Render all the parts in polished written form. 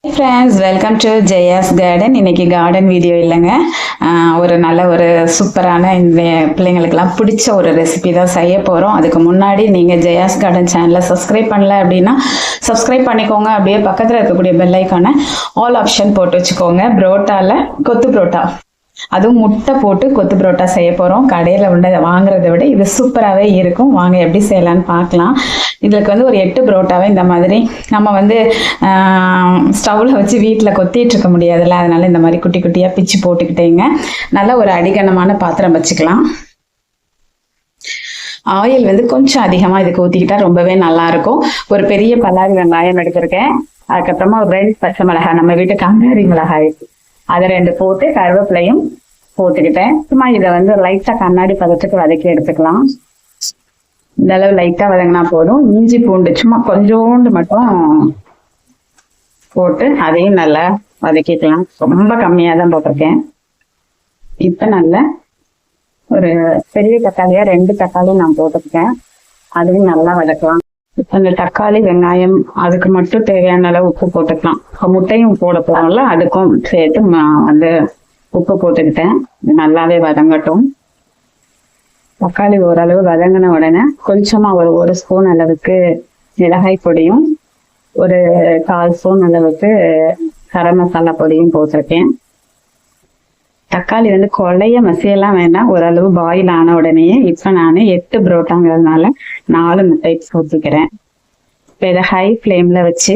Friends, welcome to Jaya's garden. இன்னைக்கு garden video இல்லைங்க, ஒரு நல்ல ஒரு சூப்பரான இந்த பிள்ளைங்களுக்கெல்லாம் பிடிச்ச ஒரு ரெசிபி தான் செய்ய போகிறோம். அதுக்கு முன்னாடி நீங்கள் ஜெயாஸ் கார்டன் சேனலை சப்ஸ்கிரைப் பண்ணல அப்படின்னா சப்ஸ்கிரைப் பண்ணிக்கோங்க. அப்படியே பக்கத்தில் இருக்கக்கூடிய பெல் ஐக்கானை ஆல் ஆப்ஷன் போட்டு வச்சுக்கோங்க. புரோட்டாவில் கொத்து புரோட்டா, அதுவும் முட்டை போட்டு கொத்து புரோட்டா செய்ய போகிறோம். கடையில் வாங்குறத விட இது சூப்பராகவே இருக்கும். வாங்க எப்படி செய்யலான்னு பார்க்கலாம். இதுக்கு ஒரு 8 புரோட்டாவை இந்த மாதிரி நம்ம ஸ்டவ்வில் வச்சு வீட்டில் கொத்திட்டு இருக்க முடியாதுல்ல, அதனால இந்த மாதிரி குட்டி குட்டியாக பிச்சு போட்டுக்கிட்டேங்க. நல்ல ஒரு அடிகனமான பாத்திரம் வச்சுக்கலாம். ஆயில் கொஞ்சம் அதிகமாக இதுக்கு ஊற்றிக்கிட்டா ரொம்பவே நல்லாயிருக்கும். ஒரு பெரிய பல்லாரி வெங்காயம் எடுத்திருக்கேன். அதுக்கப்புறமா ஒரு 2 பச்சை மிளகாய், நம்ம வீட்டு காந்தாரி மிளகாய், அதை 2 போட்டு கருவேப்பிலையும் போட்டுக்கிட்டேன். சும்மா இதை லைட்டாக கண்ணாடி பதத்துக்கு வதக்கி எடுத்துக்கலாம். இந்த அளவு லைட்டாக வதங்கினா போதும். இஞ்சி பூண்டு சும்மா கொஞ்சோண்டு மட்டும் போட்டு அதையும் நல்லா வதக்கிக்கலாம். ரொம்ப கம்மியாக தான் போட்டிருக்கேன். இப்போ நல்லா ஒரு பெரிய தக்காளியாக 2 தக்காளி நான் போட்டிருக்கேன். அதையும் நல்லா வதக்கலாம். இப்போ இந்த தக்காளி வெங்காயம் அதுக்கு மட்டும் தேவையான அளவு உப்பு போட்டுக்கலாம். முட்டையும் போட போகிறோம்ல, அதுக்கும் சேர்த்து உப்பு போட்டுக்கிட்டேன். நல்லாவே வதங்கட்டும். தக்காளி ஓரளவு வதங்கின உடனே கொஞ்சமாக ஒரு ஸ்பூன் அளவுக்கு மிளகாய் பொடியும் ஒரு 1/4 ஸ்பூன் அளவுக்கு கரம் மசாலா பொடியும் போட்டிருக்கேன். தக்காளி கொலைய மசியெல்லாம் வேண்டாம், ஓரளவு பாயில் ஆன உடனே இப்போ நான் 8 புரோட்டாங்கிறதுனால 4 முட்டை ஊற்றிக்கிறேன். இப்போ இதை ஹை ஃப்ளேமில் வச்சு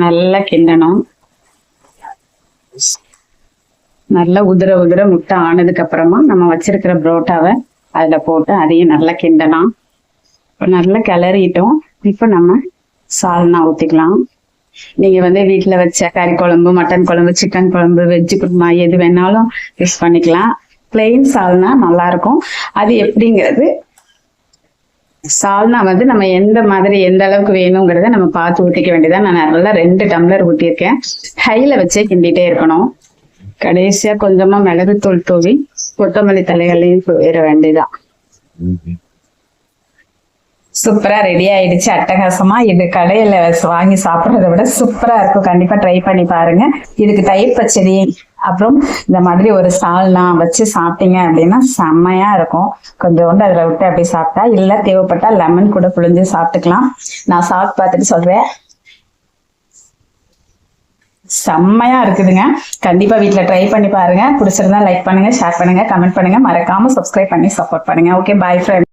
நல்லா கிண்டணும். நல்லா உதிர முட்டை ஆனதுக்கு அப்புறமா நம்ம வச்சிருக்கிற புரோட்டாவை அதில் போட்டு அதையும் நல்லா கிண்டலாம். இப்போ நல்லா கிளறிட்டோம். இப்போ நம்ம சால்னா ஊற்றிக்கலாம். நீங்கள் வீட்டில் வச்ச கறி குழம்பு, மட்டன் குழம்பு, சிக்கன் குழம்பு, வெஜ்ஜு குருமா எது வேணாலும் யூஸ் பண்ணிக்கலாம். பிளெயின் சால்னா நல்லாயிருக்கும். அது எப்படிங்கிறது, சால்னா நம்ம எந்த அளவுக்கு வேணுங்கிறத நம்ம பார்த்து ஊற்றிக்க வேண்டியதான். நான் நல்லா 2 டம்ளர் ஊற்றிருக்கேன். ஹையில் வச்சே கிண்டிகிட்டே இருக்கணும். கடைசியாக கொஞ்சமாக மிளகுத்தூள் தூவி கொத்தமல்லி தலைகளையும் போயிட வேண்டியதான். சூப்பரா ரெடி ஆயிடுச்சு. அட்டகாசமா. இது கடையில வாங்கி சாப்பிட்றத விட சூப்பரா இருக்கும். கண்டிப்பா ட்ரை பண்ணி பாருங்க. இதுக்கு தயிர் பச்சடி அப்புறம் இந்த மாதிரி ஒரு சால்னா வச்சு சாப்பிட்டீங்க அப்படின்னா செம்மையா இருக்கும். கொஞ்சோண்டு அதுல விட்டு அப்படி சாப்பிட்டா, இல்ல தேவைப்பட்டா லெமன் கூட புழிஞ்சு சாப்பிட்டுக்கலாம். நான் சாப்பிட்டு பார்த்துட்டு சொல்றேன், செம்மையா இருக்குதுங்க. கண்டிப்பா வீட்டுல ட்ரை பண்ணி பாருங்க. பிடிச்சிருந்தா லைக் பண்ணுங்க, ஷேர் பண்ணுங்க, கமெண்ட் பண்ணுங்க. மறக்காம சப்ஸ்கிரைப் பண்ணி சப்போர்ட் பண்ணுங்க. ஓகே, பாய் ஃப்ரெண்ட்.